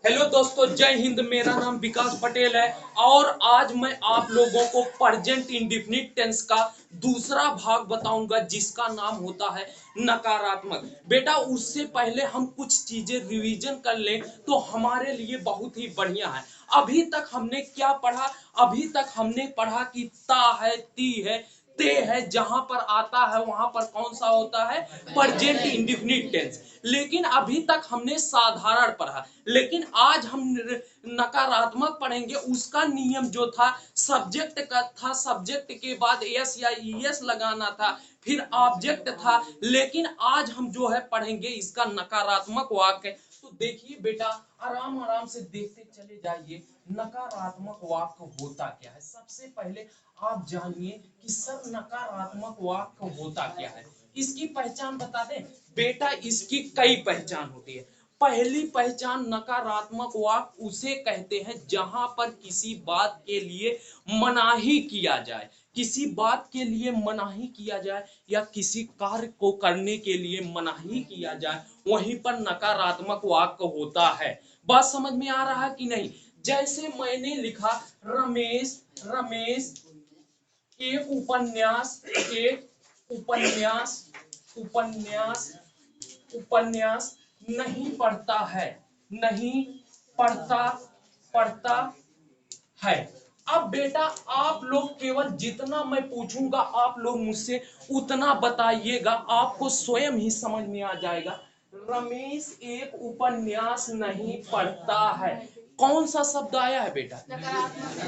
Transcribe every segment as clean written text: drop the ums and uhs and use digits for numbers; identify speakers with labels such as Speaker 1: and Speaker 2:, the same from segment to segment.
Speaker 1: Hello दोस्तों, जय हिंद। मेरा नाम विकास पटेल है और आज मैं आप लोगों को प्रेजेंट इंडेफिनिट टेंस का दूसरा भाग बताऊंगा जिसका नाम होता है नकारात्मक। बेटा उससे पहले हम कुछ चीजें रिवीजन कर लें तो हमारे लिए बहुत ही बढ़िया है। अभी तक हमने क्या पढ़ा? अभी तक हमने पढ़ा कि ता है, ती है, ते है, जहां पर आता है वहां पर कौन सा होता है? Present indefinite tense. लेकिन अभी तक हमने साधारण पढ़ा, लेकिन आज हम नकारात्मक पढ़ेंगे। उसका नियम जो था सब्जेक्ट का था, सब्जेक्ट के बाद एस या ईएस लगाना था, फिर ऑब्जेक्ट था। लेकिन आज हम जो है पढ़ेंगे इसका नकारात्मक वाक्य। तो देखिए बेटा, आराम आराम से देखते चले जाइए नकारात्मक वाक्य होता क्या है। सबसे पहले आप जानिए कि सर नकारात्मक वाक्य होता क्या है। इसकी पहचान बता दें बेटा। इसकी कई पहचान होती है। पहली पहचान, नकारात्मक वाक्य उसे कहते हैं जहां पर किसी बात के लिए मनाही किया जाए, किसी बात के लिए मनाही किया जाए या किसी कार्य को करने के लिए मनाही किया जाए, वहीं पर नकारात्मक वाक्य होता है। बात समझ में आ रहा है कि नहीं? जैसे मैंने लिखा रमेश रमेश एक उपन्यास, एक उपन्यास उपन्यास उपन्यास नहीं पढ़ता है, नहीं पढ़ता पढ़ता है। अब बेटा आप लोग केवल जितना मैं पूछूंगा आप लोग मुझसे उतना बताइएगा, आपको स्वयं ही समझ में आ जाएगा। रमेश एक उपन्यास नहीं पढ़ता है। कौन सा शब्द आया है बेटा?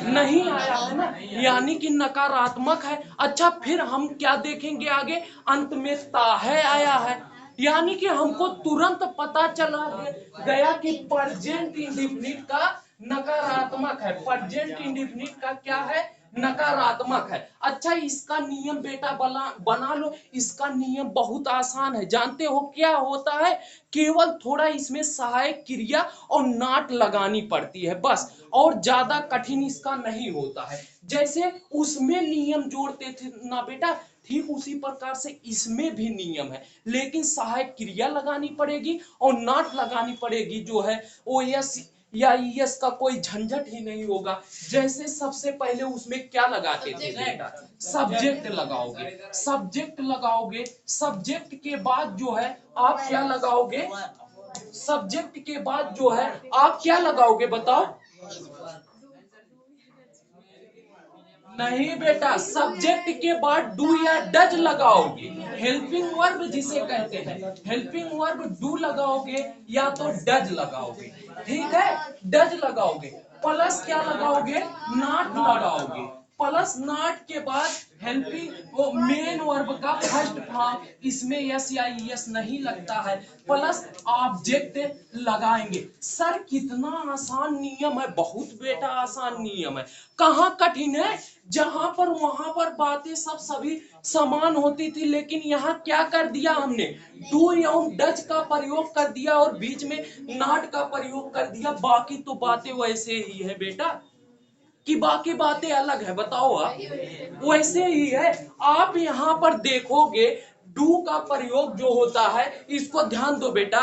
Speaker 1: नहीं आया है ना, यानी कि नकारात्मक है। अच्छा, फिर हम क्या देखेंगे आगे? अंत में ता है आया है, यानी कि हमको तुरंत पता चला गया कि प्रेजेंट इंडेफिनिट का नकारात्मक है। प्रेजेंट इंडेफिनिट का क्या है? नकारात्मक है। अच्छा, इसका नियम बेटा बना लो। इसका नियम बहुत आसान है। जानते हो क्या होता है? केवल थोड़ा इसमें सहायक क्रिया और नाट लगानी पड़ती है बस, और ज्यादा कठिन इसका नहीं होता है। जैसे उसमें नियम जोड़ते थे ना बेटा, ठीक उसी प्रकार से इसमें भी नियम है, लेकिन सहायक क्रिया लगानी पड़ेगी और नाट लगानी पड़ेगी जो है ओ एस या ईएस का कोई झंझट ही नहीं होगा। जैसे सबसे पहले उसमें क्या लगाते थे बेटा? सब्जेक्ट लगाओगे, सब्जेक्ट लगाओगे, सब्जेक्ट के बाद जो है आप क्या लगाओगे? सब्जेक्ट के बाद जो है आप क्या लगाओगे बताओ? नहीं बेटा, सब्जेक्ट के बाद डू या डज लगाओगे। हेल्पिंग वर्ब जिसे कहते हैं, हेल्पिंग वर्ब डू लगाओगे या तो डज लगाओगे। ठीक है, डज लगाओगे। प्लस क्या लगाओगे? नॉट लगाओगे। प्लस नॉट के बाद हेल्पिंग वो मेन वर्ब का फर्स्ट फॉर्म, इसमें यस या यस नहीं लगता है, प्लस ऑब्जेक्ट लगाएंगे। सर कितना आसान नियम है, बहुत बेटा आसान नियम है। कहाँ कठिन है? जहां पर वहां पर बातें सब सभी समान होती थी, लेकिन यहाँ क्या कर दिया हमने? डू एवं डज का प्रयोग कर दिया और बीच में नॉट का प्रयोग कर दिया। बाकी तो बातें वैसे ही है बेटा, कि बाकी बातें अलग है। बताओ आप, वैसे ही है। आप यहाँ पर देखोगे डू का प्रयोग जो होता है, इसको ध्यान दो बेटा,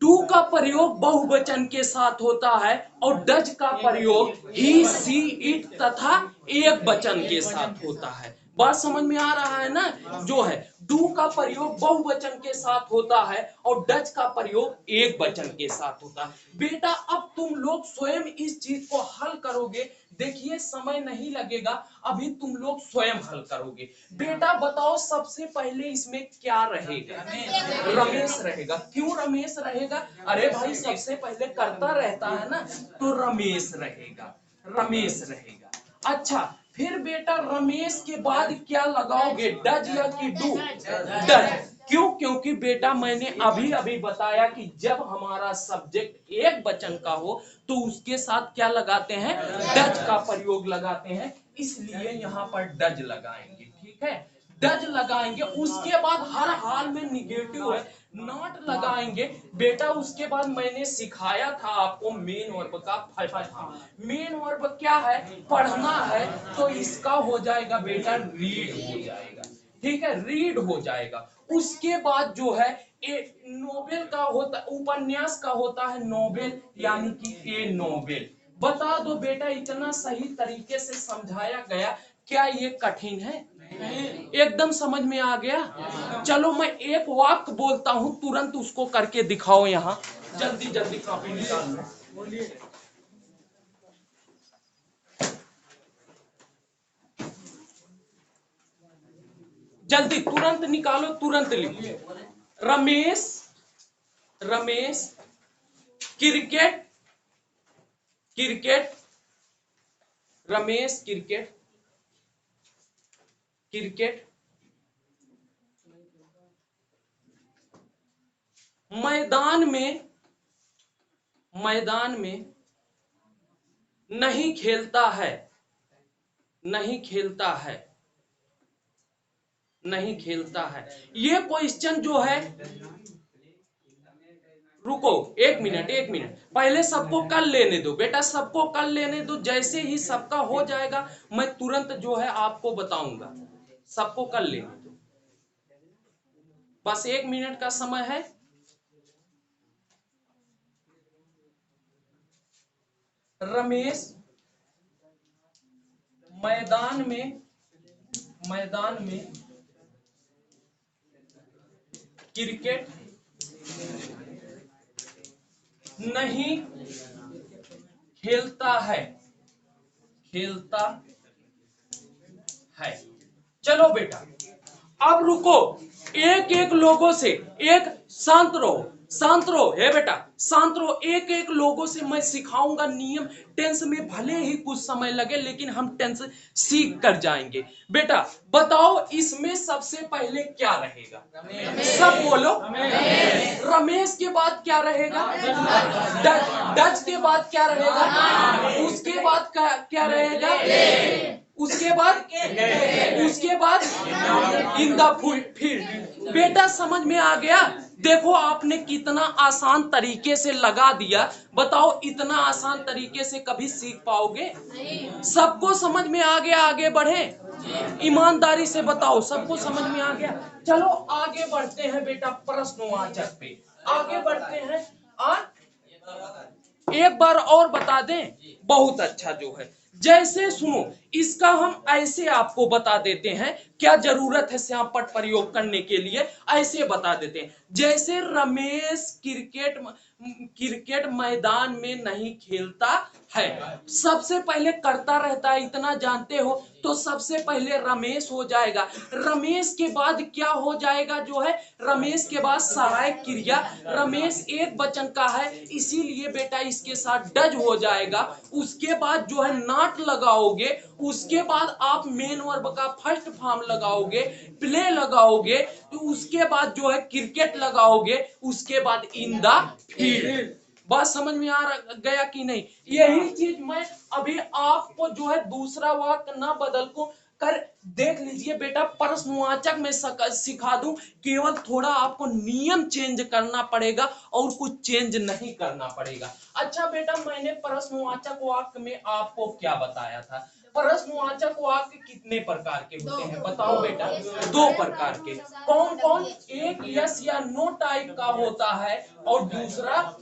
Speaker 1: डू का प्रयोग बहुवचन के साथ होता है और डज का प्रयोग ही, सी, इट तथा एक वचन के साथ होता है। बात समझ में आ रहा है ना? जो है डू का प्रयोग बहुवचन के साथ होता है और डज का प्रयोग एक वचन के साथ होता है। बेटा अब तुम लोग स्वयं इस चीज को हल करोगे। देखिए समय नहीं लगेगा, अभी तुम लोग स्वयं हल करोगे। बेटा बताओ सबसे पहले इसमें क्या रहेगा? रमेश रहेगा। क्यों रमेश रहेगा? अरे भाई सबसे पहले करता रहता है ना, तो रमेश रहेगा, रमेश रहेगा। अच्छा, फिर बेटा रमेश के बाद क्या लगाओगे? डज या कि डू? डज। क्यों? क्योंकि बेटा मैंने अभी अभी बताया कि जब हमारा सब्जेक्ट एक वचन का हो तो उसके साथ क्या लगाते हैं? डज का प्रयोग लगाते हैं, इसलिए यहाँ पर डज लगाएंगे। ठीक है, डज लगाएंगे। उसके बाद हर हाल में निगेटिव है, नॉट लगाएंगे। बेटा उसके बाद मैंने सिखाया था आपको मेन वर्ब का फर्स्ट। मेन वर्ब क्या है? पढ़ना है, तो इसका हो जाएगा बेटा रीड हो जाएगा। ठीक है, रीड हो जाएगा। उसके बाद जो है नोबेल का होता, उपन्यास का होता है नोबेल, यानी कि ए नोबेल। बता दो बेटा, इतना सही तरीके से समझाया गया, क्या ये कठिन है? एकदम समझ में आ गया। चलो मैं एक वाक्य बोलता हूं, तुरंत उसको करके दिखाओ। यहाँ जल्दी जल्दी कॉपी निकाल लो। जल्दी तुरंत निकालो, तुरंत लिखो। Ramesh Ramesh cricket cricket Ramesh cricket cricket मैदान में नहीं खेलता है, नहीं खेलता है, नहीं खेलता है। ये क्वेश्चन जो है, रुको एक मिनट, एक मिनट, पहले सबको कल लेने दो बेटा, सबको कल लेने दो। जैसे ही सबका हो जाएगा मैं तुरंत जो है आपको बताऊंगा। सबको कल लेने दो, बस 1 मिनट का समय है। रमेश मैदान में क्रिकेट नहीं खेलता है, खेलता है। चलो बेटा, अब रुको, एक एक लोगों से, एक शांत रहो, शांत रहो, है बेटा, शांत रहो। एक एक लोगों से मैं सिखाऊंगा नियम। टेंस में भले ही कुछ समय लगे, लेकिन हम टेंस सीख कर जाएंगे। बेटा बताओ, इसमें सबसे पहले क्या रहेगा? सब बोलो। रमेश के बाद क्या रहेगा? डच के बाद क्या रहेगा? उसके बाद क्या रहेगा? उसके बाद इन द फील्ड। बेटा समझ में आ गया? देखो आपने कितना आसान तरीके से लगा दिया। बताओ, इतना आसान तरीके से कभी सीख पाओगे? सबको समझ में आ गया? आगे बढ़े, ईमानदारी से बताओ, सबको समझ में आ गया? चलो आगे बढ़ते हैं बेटा, प्रश्नवाचक पे आगे बढ़ते हैं। एक बार और बता दें, बहुत अच्छा जो है। जैसे सुनो, इसका हम ऐसे आपको बता देते हैं, क्या जरूरत है श्यामपट्ट प्रयोग करने के लिए, ऐसे बता देते हैं। जैसे रमेश क्रिकेट मैदान में नहीं खेलता है, सबसे पहले करता रहता है, इतना जानते हो, तो सबसे पहले रमेश हो जाएगा। रमेश के बाद क्या हो जाएगा जो है? रमेश के बाद सहायक क्रिया। रमेश एक वचन का है, इसीलिए बेटा इसके साथ डज हो जाएगा। उसके बाद जो है नॉट लगाओगे, उसके बाद आप मेन वर्ब का फर्स्ट फॉर्म लगाओगे, प्ले लगाओगे, तो उसके बाद जो है क्रिकेट लगाओगे, उसके बाद इन द फील्ड। बात समझ में आ गया कि नहीं? यही चीज मैं अभी आपको जो है दूसरा वाक्य ना बदल को कर देख लीजिए बेटा, प्रश्नवाचक में सिखा दूं, केवल थोड़ा आपको नियम चेंज करना पड़ेगा और कुछ चेंज नहीं करना पड़ेगा। अच्छा बेटा, मैंने प्रश्नवाचक वाक्य में आपको क्या बताया था? प्रश्नवाचक वाक्य कितने प्रकार के होते हैं बताओ बेटा? 2 प्रकार के। कौन कौन? एक यस या नो टाइप का होता है और दूसरा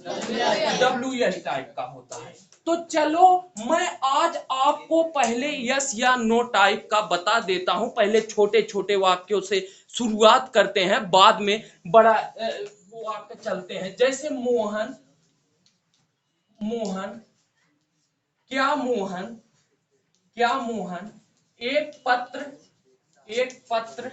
Speaker 1: WS टाइप का होता है। तो चलो मैं आज आपको पहले यस या नो टाइप का बता देता हूं। पहले छोटे छोटे वाक्यों से शुरुआत करते हैं, बाद में बड़ा वाक्य चलते हैं। जैसे मोहन मोहन क्या मोहन एक पत्र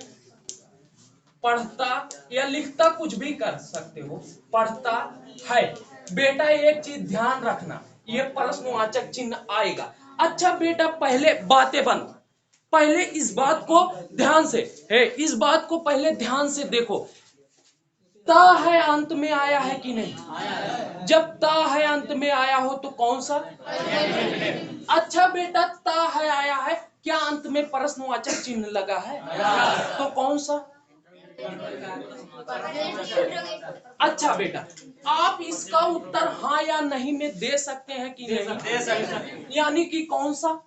Speaker 1: पढ़ता या लिखता, कुछ भी कर सकते हो, पढ़ता है। बेटा एक चीज ध्यान रखना, ये प्रश्नवाचक चिन्ह आएगा। अच्छा बेटा, पहले बातें बंद, पहले इस बात को ध्यान से इस बात को पहले ध्यान से देखो। ता है अंत में आया है कि नहीं? जब ता है अंत में आया हो तो कौन सा? अच्छा बेटा, ता है आया है, क्या अंत में प्रश्नवाचक चिन्ह लगा है? तो कौन सा? अच्छा बेटा, आप इसका उत्तर हाँ या नहीं में दे सकते हैं कि नहीं? दे सकते हैं। यानी कि कौन सा?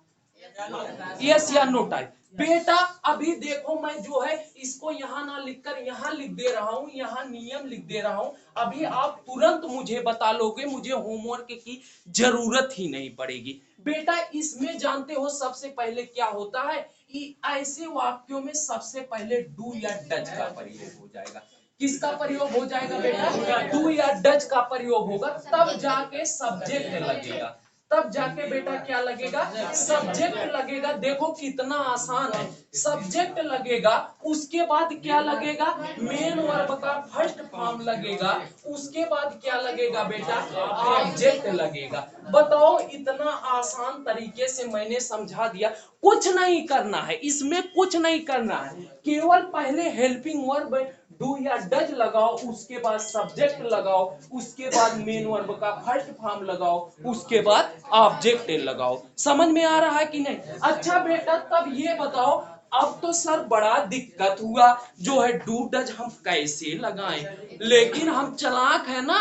Speaker 1: यस या नो टाइप। बेटा अभी देखो, मैं जो है इसको यहाँ ना लिखकर यहाँ लिख दे रहा हूँ, यहाँ नियम लिख दे रहा हूँ। अभी आप तुरंत मुझे बता लोगे, मुझे होमवर्क की जरूरत ही नहीं पड़ेगी। बेटा इसमें जानते हो सबसे पहले क्या होता है, ऐसे वाक्यों में सबसे पहले डू या डज का प्रयोग हो जाएगा। किसका प्रयोग हो जाएगा बेटा? डू या डज का प्रयोग होगा, तब जाके सब्जेक्ट लगेगा। तब जाके बेटा क्या लगेगा? सब्जेक्ट लगेगा। देखो कितना आसान है, सब्जेक्ट लगेगा, उसके बाद क्या लगेगा? मेन वर्ब का फर्स्ट फॉर्म लगेगा, उसके बाद क्या लगेगा बेटा? ऑब्जेक्ट लगेगा। बताओ, इतना आसान तरीके से मैंने समझा दिया। कुछ नहीं करना है इसमें, कुछ नहीं करना है, केवल पहले हेल्पिंग वर्ब डू या डज लगाओ, उसके बाद सब्जेक्ट लगाओ, उसके बाद मेन वर्ब का फर्स्ट फॉर्म लगाओ, उसके बाद ऑब्जेक्ट लगाओ। समझ में आ रहा है कि नहीं? अच्छा बेटा तब ये बताओ, अब तो सर बड़ा दिक्कत हुआ, जो है डू डज हम कैसे लगाएं? लेकिन हम चालाक है ना,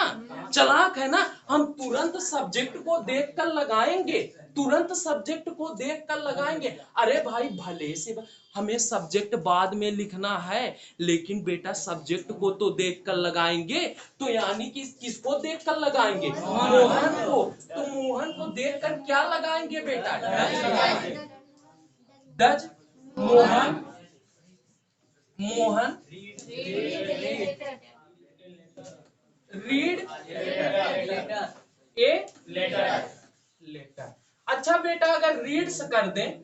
Speaker 1: चालाक है ना, हम तुरंत सब्जेक्ट को देखकर लगाएंगे, तुरंत सब्जेक्ट को देखकर लगाएंगे। अरे भाई भले से हमें सब्जेक्ट बाद में लिखना है, लेकिन बेटा सब्जेक्ट को तो देखकर लगाएंगे। तो यानी कि किसको देखकर लगाएंगे? मोहन को। तो मोहन को देखकर क्या लगाएंगे बेटा? डज लगाएंगे। Does Mohan, Mohan read a letter. अच्छा बेटा अगर रीड्स कर दें,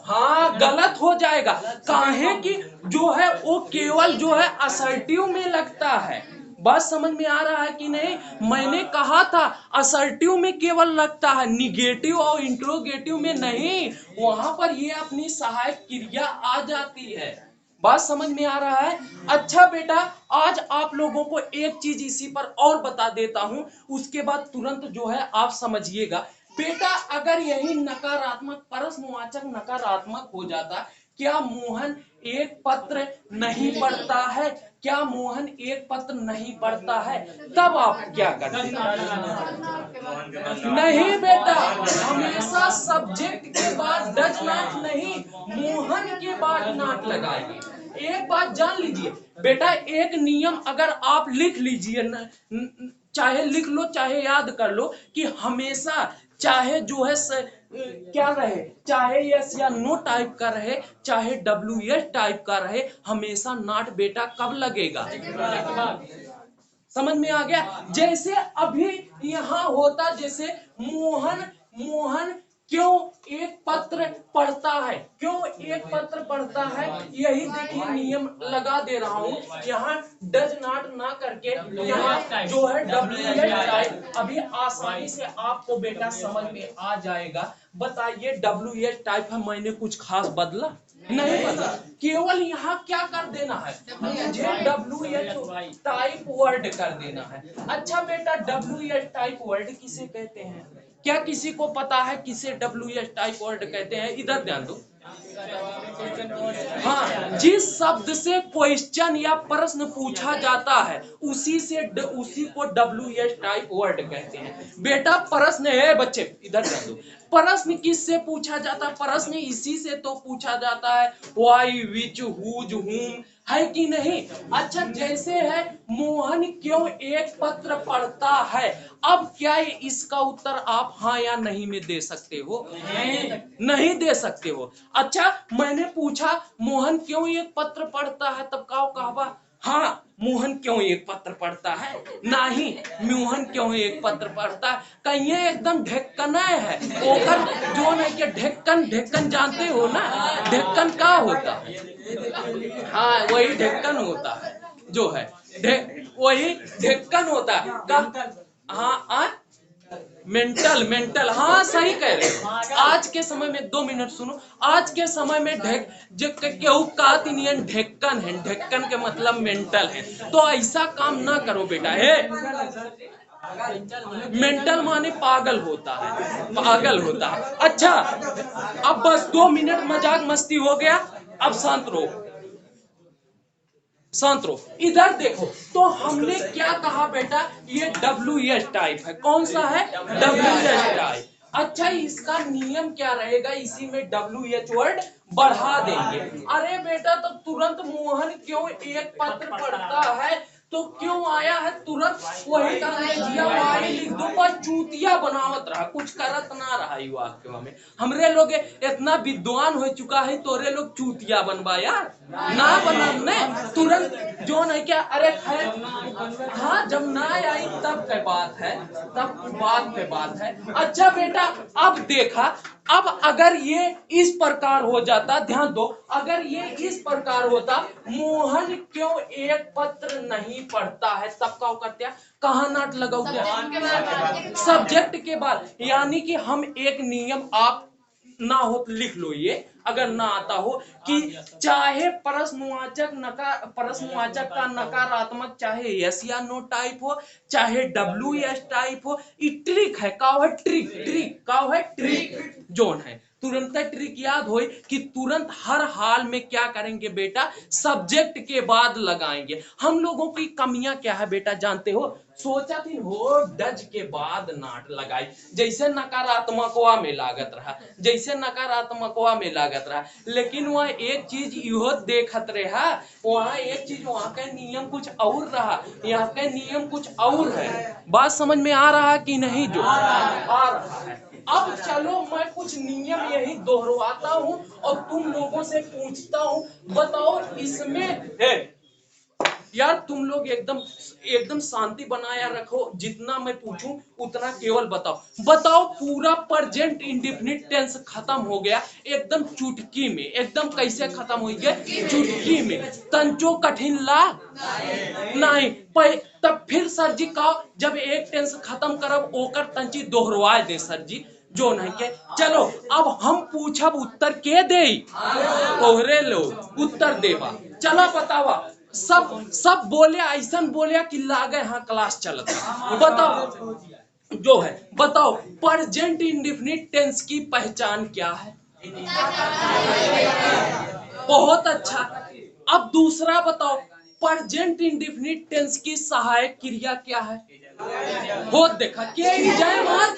Speaker 1: हाँ गलत हो जाएगा। काहे कि जो है वो केवल जो है असर्टिव में लगता है। बात समझ में आ रहा है कि नहीं? मैंने कहा था असर्टिव में केवल लगता है, निगेटिव और इंट्रोगेटिव में नहीं। वहां पर ये अपनी सहायक क्रिया आ जाती है। बात समझ में आ रहा है? अच्छा बेटा आज आप लोगों को एक चीज इसी पर और बता देता हूं, उसके बाद तुरंत जो है आप समझिएगा। बेटा अगर यही नकारात्मक प्रश्नवाचक नकारात्मक हो जाता, क्या मोहन एक पत्र नहीं पढ़ता है? क्या मोहन एक पत्र नहीं पढ़ता है? तब आप क्या करते? नहीं बेटा, हमेशा सब्जेक्ट के बाद डज नॉट नहीं, मोहन के बाद नॉट लगाएंगे। एक बात जान लीजिए बेटा, एक नियम अगर आप लिख लीजिए चाहे लिख लो चाहे याद कर लो, कि हमेशा चाहे जो है क्या रहे, चाहे यस या नो टाइप का रहे, चाहे डब्ल्यू एस टाइप का रहे, हमेशा नॉट बेटा कब लगेगा? समझ में आ गया? जैसे अभी यहाँ होता, जैसे मोहन, मोहन क्यों एक पत्र पढ़ता है? क्यों एक पत्र पढ़ता है? यही देखिए नियम लगा दे रहा हूँ, यहाँ डज नॉट ना करके यहाँ जो है डब्ल्यू टाइप। अभी आसानी से आपको बेटा समझ में आ जाएगा। बताइए डब्ल्यू टाइप है, मैंने कुछ खास बदला नहीं बदला, केवल यहाँ क्या कर देना है, मुझे डब्ल्यू टाइप वर्ड कर देना है। अच्छा बेटा डब्ल्यू टाइप वर्ड किसे कहते हैं? क्या किसी को पता है किसे डब्ल्यू टाइप वर्ड कहते हैं? इधर ध्यान दो। हाँ, जिस शब्द से क्वेश्चन या प्रश्न पूछा जाता है उसी को डब्ल्यू टाइप वर्ड कहते हैं। बेटा प्रश्न है बच्चे, इधर ध्यान दो। प्रश्न किससे पूछा जाता है? प्रश्न इसी से तो पूछा जाता है, व्हाई, विच, हुज, हुम, है कि नहीं? अच्छा जैसे है मोहन क्यों एक पत्र पढ़ता है, अब क्या इसका उत्तर आप हाँ या नहीं में दे सकते हो? नहीं दे सकते हो। अच्छा मैंने पूछा मोहन क्यों एक पत्र पढ़ता है, तब कहा हाँ मोहन क्यों एक पत्र पढ़ता है, नहीं मोहन क्यों एक पत्र पढ़ता है। कहीं एकदम ढेक्कन है ओकर जो नहीं के ढेक्कन, ढेक्कन जानते हो ना, ढेक्कन का होता है? हाँ वही ढेक्कन होता है, जो है वही ढेक्कन होता है हाँ मेंटल, मेंटल, हाँ सही कह रहे हो। आज के समय में 2 मिनट सुनो, आज के समय में केहू कातिनियन ढेक्कन है, ढेक्कन के मतलब मेंटल है। तो ऐसा काम ना करो बेटा। है मेंटल माने पागल होता है, पागल होता है। अच्छा अब बस 2 मिनट मजाक मस्ती हो गया, अब शांत रहो, शांत रहो। इधर देखो, तो हमने क्या कहा बेटा, ये डब्ल्यू टाइप है। कौन सा है? W type. अच्छा, इसका नियम क्या रहेगा, इसी में WH वर्ड बढ़ा देंगे। अरे बेटा, तो तुरंत मोहन क्यों एक पत्र पढ़ता है, तो क्यों आया है तुरंत, वही अंग्रेजिया वाली लिख दो, पर चूतिया बनावत रहा, कुछ करत ना रहा यू वाक्य में। हमरे लोग इतना विद्वान हो चुका है, तोरे लोग चूतिया बनवा यार, ना बनने तुरंत जो नहीं क्या। अरे खैर, हाँ, जब ना आई तब के बात है, तब बात पे बात है। अच्छा बेटा, अब देखा, अब अगर ये इस प्रकार हो जाता, ध्यान दो, अगर ये इस प्रकार होता, मोहन क्यों एक पत्र नहीं पढ़ता है, तब का करते, कहा नाट लगाओ, सब्जेक्ट के बाद। यानी कि हम एक नियम, आप ना हो तो लिख लो ये, अगर ना आता हो, कि चाहे प्रश्नवाचक का नकारात्मक चाहे यस या नो टाइप हो, चाहे WS टाइप हो, ये ट्रिक है, का है ट्रिक, ट्रिक का है ट्रिक जोन है। तुरंत ट्रिक याद हो कि तुरंत हर हाल में क्या करेंगे बेटा, सब्जेक्ट के बाद लगाएंगे। हम लोगों की कमियां क्या है बेटा जानते हो, सोचा थी हो डज के बाद नाट लगाई, जैसे नकारात्मकवा में लागत रहा, जैसे नकारात्मकवा में लागत रहा, लेकिन वह एक चीज इहो देखत रहा, वहाँ एक चीज, वहाँ का नियम कुछ और रहा, यहाँ का नियम कुछ और है। बात समझ में आ रहा कि नहीं, जो आ रहा है। अब चलो मैं कुछ नियम यही दोहराता हूँ और तुम लोगों से पूछता हूँ, बताओ इसमें है यार, तुम लोग एकदम एकदम शांति बनाया रखो, जितना मैं पूछूं उतना केवल बताओ। बताओ, पूरा प्रेजेंट इंडेफिनिट टेंस खत्म हो गया एकदम चुटकी में, एकदम कैसे खत्म हो गया, चुटकी में, तंचो कठिन ला नहीं। तब फिर सर जी कहो, जब एक टेंस खत्म करब ओकर तंची दोहरवा दे सर जी, जो नहीं के। चलो अब हम पूछब, उत्तर के दे, तोहरे लोग उत्तर देवा। चला बतावा, सब बोले, ऐसा बोले कि लागे हाँ क्लास चलता। बताओ जो है, बताओ प्रेजेंट इंडेफिनिट टेंस की पहचान क्या है। बहुत अच्छा। अब दूसरा बताओ, प्रेजेंट इंडेफिनिट टेंस की सहायक क्रिया क्या है। हो देखा के जय मान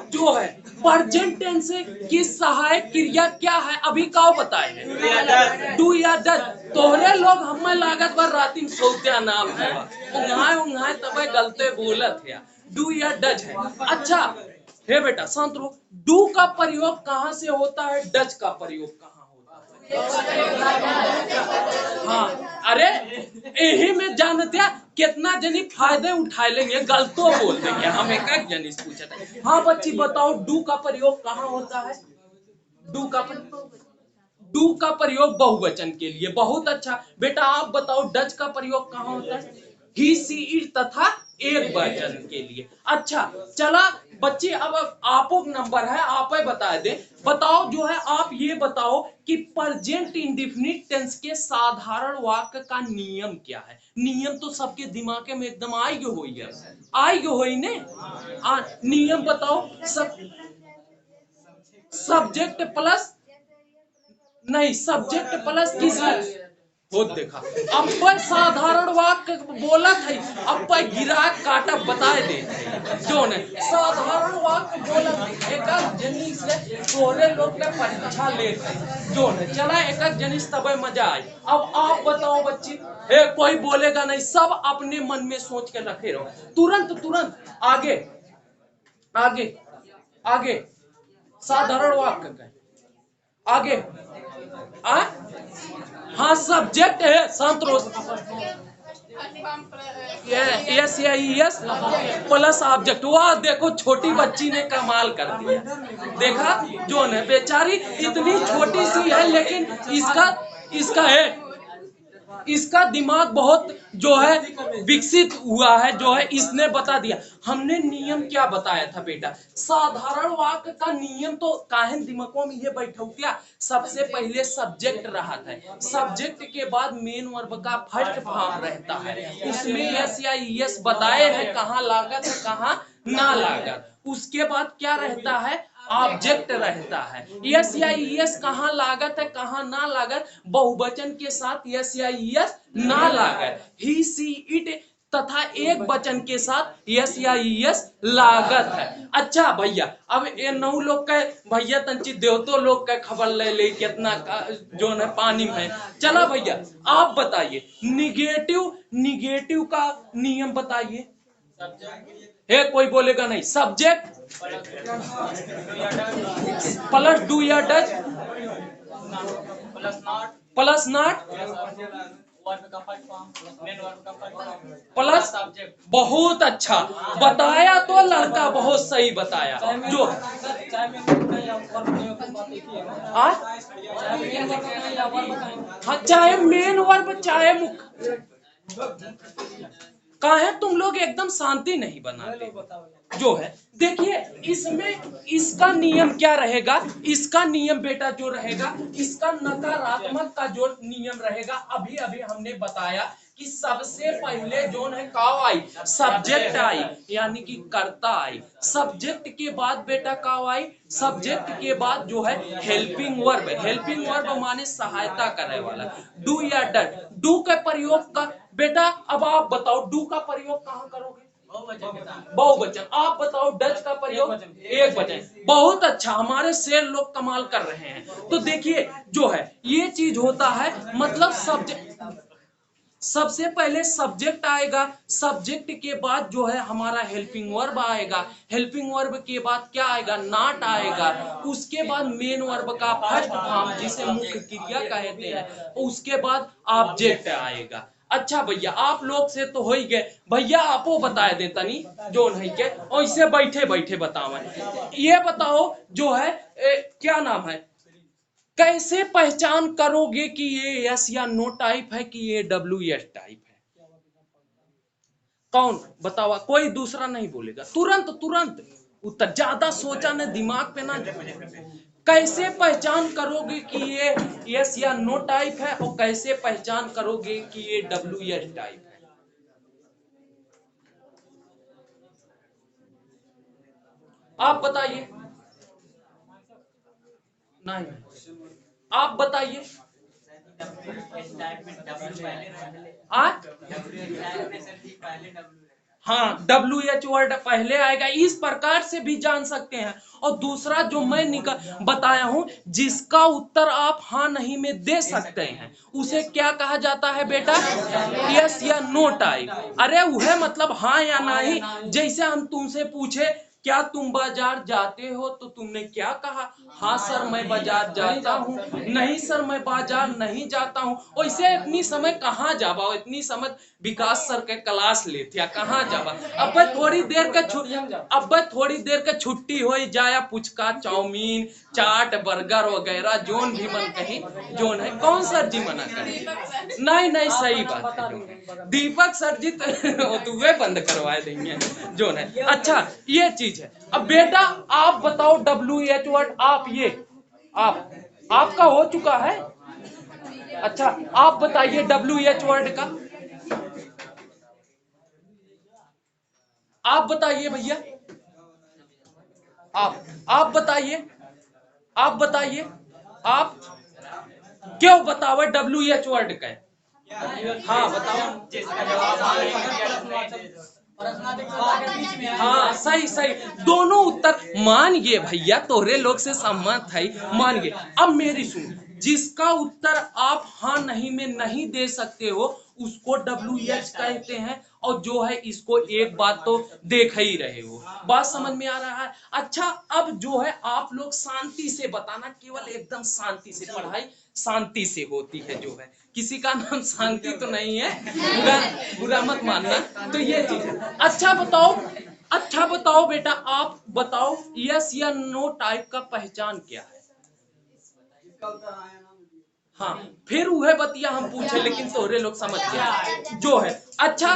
Speaker 1: जो है, प्रेजेंट टेंस की सहायक क्रिया क्या है, अभी का बताए, डू या डज। तोहरे लोग हमें लागत बार राती में सोचा नाम है, उंघाए तब गलते बोलत है, डू या डज है। अच्छा हे बेटा शांत रहो, डू का प्रयोग कहाँ से होता है, डज का प्रयोग कहाँ होता है। हाँ, अरे यही में जानते हैं कितना जनी फायदे उठा लेंगे, गलतो बोल देंगे, हम एक जनी पूछा था। हाँ बच्ची बताओ, डू का प्रयोग कहाँ होता है, डू का प्रयोग बहुवचन के लिए। बहुत अच्छा बेटा, आप बताओ डज का प्रयोग कहाँ होता है, ही सी इट तथा एक वचन के लिए। अच्छा चला बच्चे, अब आपो नंबर है, आप ही बता दे। बताओ जो है, आप ये बताओ कि प्रेजेंट इंडेफिनिट टेंस के साधारण वाक्य का नियम क्या है। नियम तो सबके दिमाग में एकदम आई हो ने। नियम बताओ, सब सब्जेक्ट प्लस, नहीं सब्जेक्ट प्लस किसी हो देखा। अब साधारण वाक्य बोला था, अब गिरा काटा बता दे जो ने साधारण वाक्य बोला था, एक जनी से तोरे लोग के परीक्षा ले जो ने चला, एक जनी से तब मजा आई। अब आप बताओ बच्ची, कोई बोलेगा नहीं, सब अपने मन में सोच के रखे रहो, तुरंत तुरंत आगे आगे आगे, साधारण वाक्य का आगे आ? हाँ सब्जेक्ट है, संतोष यस या यस प्लस ऑब्जेक्ट। वाह देखो, छोटी बच्ची ने कमाल कर दिया, देखा जो है, बेचारी इतनी छोटी सी है, लेकिन इसका इसका है, इसका दिमाग बहुत जो है विकसित हुआ है, जो है इसने बता दिया। हमने नियम क्या बताया था बेटा, साधारण वाक्य का नियम तो काहे दिमागों में ये बैठौतिया, सबसे पहले सब्जेक्ट रहा था, सब्जेक्ट के बाद मेन वर्ब का फर्स्ट फॉर्म रहता है, उसमें यस या यस बताए हैं कहाँ लागत है कहाँ ना लागत। उसके बाद क्या रहता है, ऑब्जेक्ट रहता है, यस या यस कहाँ लागत है कहाँ ना लागत, बहुवचन के साथ यस या यस ना लागत। ही सी इट तथा एक वचन के साथ यस या यस लागत है। अच्छा भैया, अब ये नौ लोग का भैया तंची देवतो लोग का खबर ले ले कितना जो है पानी में। चला भैया आप बताइए निगेटिव निगेटिव का नियम बताइए। है कोई बोलेगा नहीं। सब्जेक्ट प्लस डू या डज प्लस नॉट प्लस। बहुत अच्छा बताया तो लड़का बहुत सही बताया। जो हाँ चाहे मेन वर्ब चाहे मुख्य काहे तुम लोग एकदम शांति नहीं बनाते जो है। देखिए इसमें इसका नियम क्या रहेगा, इसका नियम बेटा जो रहेगा, इसका नकारात्मक का जो नियम रहेगा अभी अभी हमने बताया कि सबसे पहले जो है काव आई, सब्जेक्ट आई यानी कि कर्ता आई। सब्जेक्ट के बाद बेटा काव आई, सब्जेक्ट के बाद जो है हेल्पिंग वर्ब। हेल्पिंग वर्ब माने सहायता करने वाला। डू या डज, डू का प्रयोग का बेटा अब आप बताओ डू का प्रयोग कहाँ करोगे? बहुवचन। आप बताओ डज का प्रयोग एक वचन। बहुत अच्छा, हमारे शेर लोग कमाल कर रहे हैं। तो देखिए जो है ये चीज होता है, मतलब सब्जेक्ट सबसे पहले सब्जेक्ट आएगा, सब्जेक्ट के बाद जो है हमारा हेल्पिंग वर्ब आएगा, हेल्पिंग वर्ब के बाद क्या आएगा? नॉट आएगा। उसके बाद मेन वर्ब का फर्स्ट फॉर्म जिसे मुख्य क्रिया कहते हैं, उसके बाद ऑब्जेक्ट आएगा। अच्छा भैया आप लोग से तो हो ही गए, भैया आपो बताए दे तनी जो नहीं के ऐसे बैठे बैठे बताओ। ये बताओ जो है क्या नाम है, कैसे पहचान करोगे कि ये यस या नो टाइप है कि ये डब्ल्यू एस टाइप है? कौन बताओ, कोई दूसरा नहीं बोलेगा, तुरंत तुरंत उत्तर, ज्यादा सोचा ने दिमाग पे ना। कैसे पहचान करोगे कि ये यस या नो टाइप है और कैसे पहचान करोगे कि ये डब्ल्यू एस टाइप है? आप बताइए। नहीं आप बताइए। हाँ डब्ल्यू एच वर्ड पहले आएगा, इस प्रकार से भी जान सकते हैं। और दूसरा जो मैं निकल बताया हूं, जिसका उत्तर आप हाँ नहीं में दे सकते हैं उसे क्या कहा जाता है बेटा? यस या नो टाइप। अरे वह मतलब हाँ या नहीं। जैसे हम तुमसे पूछे क्या तुम बाजार जाते हो, तो तुमने क्या कहा? हाँ सर मैं बाजार जाता हूँ। नहीं सर मैं बाजार नहीं जाता हूँ। वैसे इतनी समय कहाँ जाबा, इतनी समय विकास सर के क्लास लेते कहाँ जाबा। अब थोड़ी देर का अब थोड़ी देर का छुट्टी हो जाया, पुचका चाउमीन चाट बर्गर वगैरह जोन भी मन कहीं जोन है। कौन सर जी मना करे? नहीं नहीं सही बात है, दीपक सर जी तो वे बंद करवा देंगे जोन है। अच्छा ये चीज है। अब बेटा आप बताओ डब्ल्यू एच वर्ड, आप ये आप आपका हो चुका है। अच्छा आप बताइए डब्ल्यू एच वर्ड का, आप बताइए भैया। आप बताइए, आप बताइए। आप क्यों बताओ डब्ल्यू एच वर्ड का? हाँ बताओ। हाँ सही सही, दोनों उत्तर मान गए भैया, तोरे लोग से सम्मत है, मान गए। अब मेरी सुन, जिसका उत्तर आप हाँ नहीं में नहीं दे सकते हो उसको डब्ल्यू एच कहते हैं। और जो है इसको एक बात तो देख ही रहे हो, बात समझ में आ रहा है। अच्छा अब जो है आप लोग शांति से बताना, केवल एकदम शांति से, पढ़ाई शांति से होती है जो है, किसी का नाम शांति तो नहीं है, बुरा बुरा मत मानना। तो ये चीज है। अच्छा बताओ, अच्छा बताओ बेटा, आप बताओ यस या नो टाइप का पहचान क्या है? हाँ फिर वह बतिया हम पूछे लेकिन तोहरे लोग समझ गए जो है। अच्छा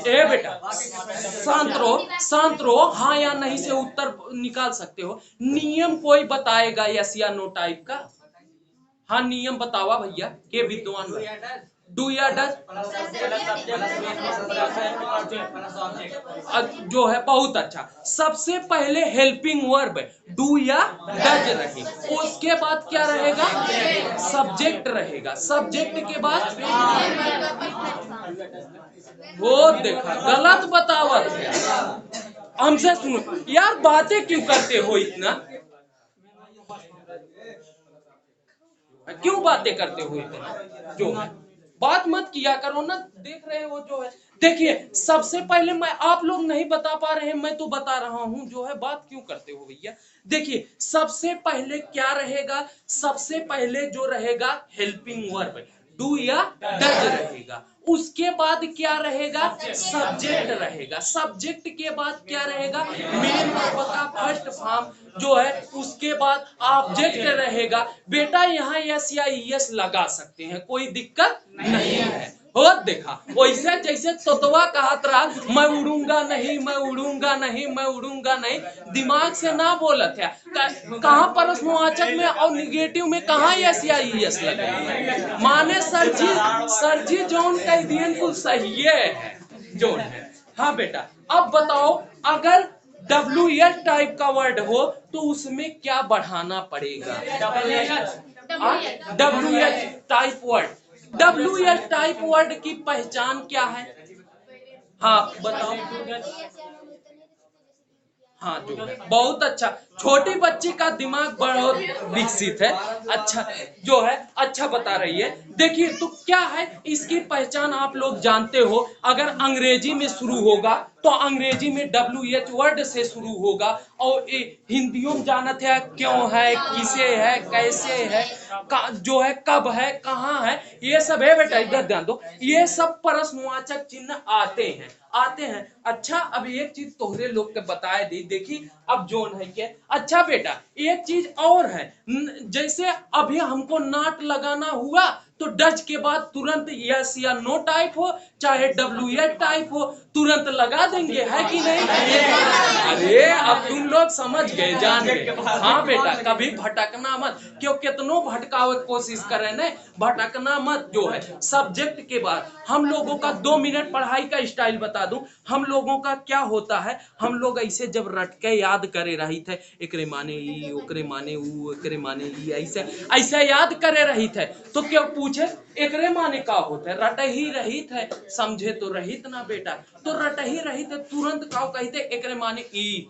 Speaker 1: ए बेटा शांत रहो, हाँ या नहीं से उत्तर निकाल सकते हो। नियम कोई बताएगा यस या नो टाइप का? हाँ नियम बतावा भैया के विद्वान। डू या डज जो है बहुत अच्छा। सबसे पहले हेल्पिंग वर्ब डू या डज रही, उसके बाद क्या रहेगा? सब्जेक्ट रहेगा, सब्जेक्ट के बाद वो देखा गलत बतावत है। हमसे सुनो यार, बातें क्यों करते हो इतना, क्यों बातें करते हो इतना, जो है बात मत किया करो ना, देख रहे हो जो है। देखिए सबसे पहले मैं, आप लोग नहीं बता पा रहे हैं, मैं तो बता रहा हूं जो है, बात क्यों करते हो भैया। देखिए सबसे पहले क्या रहेगा, सबसे पहले जो रहेगा हेल्पिंग वर्ब, डू या डज रहेगा। उसके बाद क्या रहेगा, सब्जेक्ट रहेगा। सब्जेक्ट के बाद क्या रहेगा, मेन वर्ब का फर्स्ट फॉर्म जो है। उसके बाद ऑब्जेक्ट रहेगा। बेटा यहाँ यस या यस लगा सकते हैं, कोई दिक्कत नहीं है। और देखा वैसे जैसे तोतवा कहत रहा, मैं उड़ूंगा नहीं, मैं उड़ूंगा नहीं, मैं उड़ूंगा नहीं, दिमाग से ना बोलत है। कहाँ प्रश्नवाचक में और निगेटिव में कहाँ यस या यस लगा, माने सर जी जोन कह दिए कुल सही है जोन है। हाँ बेटा अब बताओ, अगर WH टाइप का वर्ड हो तो उसमें क्या बढ़ाना पड़ेगा, WH type word. WH type word की पहचान क्या है, हाँ बताओ। हाँ जो है बहुत अच्छा, छोटी बच्ची का दिमाग बहुत विकसित है, अच्छा जो है, अच्छा बता रही है। देखिए तो क्या है, इसकी पहचान आप लोग जानते हो, अगर अंग्रेजी में शुरू होगा तो अंग्रेजी में WH वर्ड से शुरू होगा, और हिंदियों में जानत है क्यों है, किसे है, कैसे है, जो है कब है, कहाँ है, ये सब है बेटा, इधर ध्यान दो, ये सब प्रश्नवाचक चिन्ह आते हैं, आते हैं। अच्छा अब एक चीज तोहरे लोग के बताए दी, देखी अब जोन है क्या। अच्छा बेटा एक चीज और है, जैसे अभी हमको नाट लगाना हुआ तो डच के बाद तुरंत यस या नो टाइप हो, चाहे WH टाइप हो, तुरंत लगा देंगे, है कि नहीं। अरे अब तुम लोग समझ गए, जान गए। हाँ बेटा कभी भटकना मत, क्यों कितनों भटकावे की कोशिश करे न, भटकना मत। जो है सब्जेक्ट के बाद हम लोगों का 2 मिनट पढ़ाई का स्टाइल बता दूं, हम लोगों का क्या होता है, हम लोग ऐसे जब रट के याद करे रही थे, एकरे माने ई, ओकरे माने ऊ, एकरे माने ई, ऐसे ऐसे याद करे रही थे, तो क्यों पूछे एकरे माने का होते, रट ही रही थे, समझे तो रहित ना बेटा, तो रट ही रही थे, तुरंत का कहते एकरे माने ई,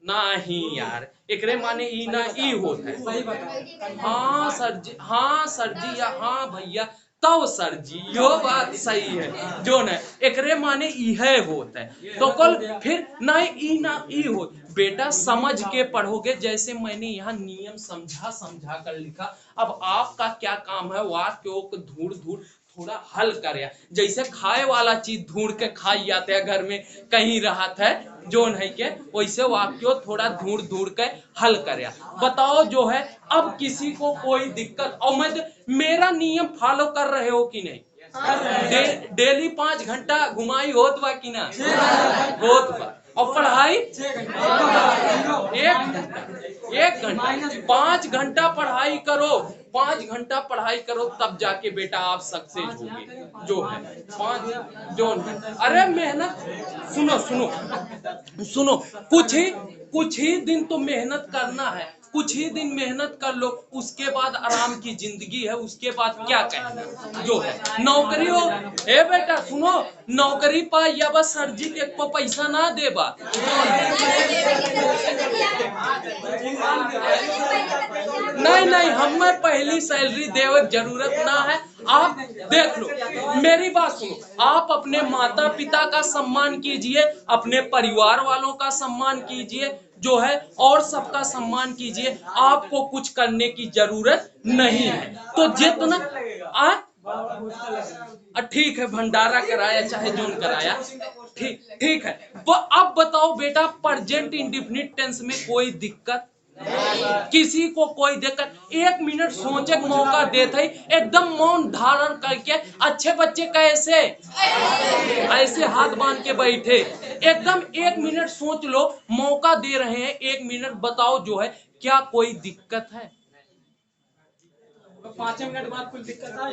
Speaker 1: नहीं यार एकरे माने ई ना ई होता है। हाँ सर जी, हाँ सर जी, या हाँ भैया, तब सर जी यो बात सही है, जो न एकरे माने इहे होता है, तो कल फिर ना ई ना ई हो। बेटा समझ के पढ़ोगे, जैसे मैंने यहाँ नियम समझा समझा कर लिखा। अब आपका क्या काम है, वाक्यों को ढूंढ ढूंढ थोड़ा हल करे, जैसे खाए वाला चीज ढूंढ के खाई जाते हैं घर में, कहीं राहत है जो नहीं के, वैसे वाक्यों थोड़ा ढूंढ ढूंढ के हल करे। बताओ जो है, अब किसी को कोई दिक्कत, और मैं मेरा नियम फॉलो कर रहे हो कि नहीं, डेली 5 घंटा घुमाई होत बा कि ना, होत बा, और पढ़ाई 1 घंटा 5 घंटा पढ़ाई करो, 5 घंटा पढ़ाई करो, तब जाके बेटा आप सक्सेस होगे, जो है 5 जो है। अरे मेहनत, सुनो सुनो सुनो, कुछ ही दिन तो मेहनत करना है, कुछ ही दिन मेहनत कर लो, उसके बाद आराम की जिंदगी है, उसके बाद क्या कहना, जो है नौकरी हो। ए बेटा सुनो, नौकरी पा या बस सर जी के को पैसा ना देबा, नहीं नहीं हमें पहली सैलरी देवे जरूरत ना है। आप देख लो मेरी बात सुनो, आप अपने माता पिता का सम्मान कीजिए, अपने परिवार वालों का सम्मान कीजिए, जो है और सबका सम्मान कीजिए, आपको कुछ करने की जरूरत नहीं है। तो जितना ठीक है, भंडारा कराया चाहे जोन कराया, ठीक ठीक है। वो अब बताओ बेटा, प्रेजेंट इंडेफिनिट टेंस में कोई दिक्कत, किसी को कोई दिक्कत, 1 मिनट सोचे का मौका देते, एकदम मौन धारण करके, अच्छे बच्चे कैसे ऐसे हाथ बांध के बैठे, एकदम 1 मिनट सोच लो, मौका दे रहे हैं 1 मिनट, बताओ जो है क्या कोई दिक्कत है,
Speaker 2: 5 मिनट बाद कुछ दिक्कत आ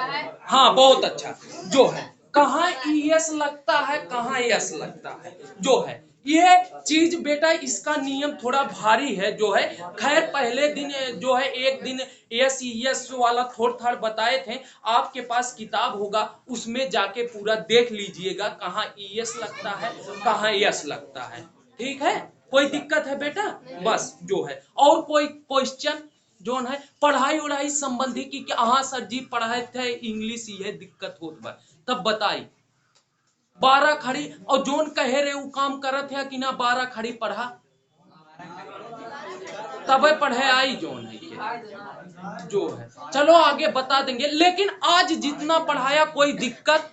Speaker 3: है।
Speaker 1: हाँ बहुत अच्छा, जो है कहाँ ईएस लगता है, कहाँ यस लगता है, जो है ये चीज बेटा इसका नियम थोड़ा भारी है जो है। खैर पहले दिन जो है एक दिन यस वाला थोड़ थाड़ बताए थे। आपके पास किताब होगा उसमें जाके पूरा देख लीजिएगा कहाँ ईएस लगता है कहाँ यस लगता है। ठीक है, कोई दिक्कत है बेटा? बस जो है और कोई क्वेश्चन जोन है पढ़ाई उढ़ाई संबंधी की हाँ सर जी पढ़ाए थे इंग्लिश ये दिक्कत होत बा तब बताई 12 खड़ी और जोन कहे रे वो काम करत है कि ना 12 खड़ी पढ़ा तबे पढ़े आई जोन है के जो है। चलो आगे बता देंगे लेकिन आज जितना पढ़ाया कोई दिक्कत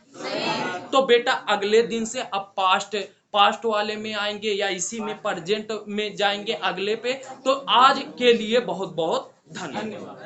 Speaker 1: तो बेटा अगले दिन से अब पास्ट वाले में आएंगे या इसी में प्रेजेंट में जाएंगे अगले पे। तो आज के लिए बहुत बहुत धन्यवाद।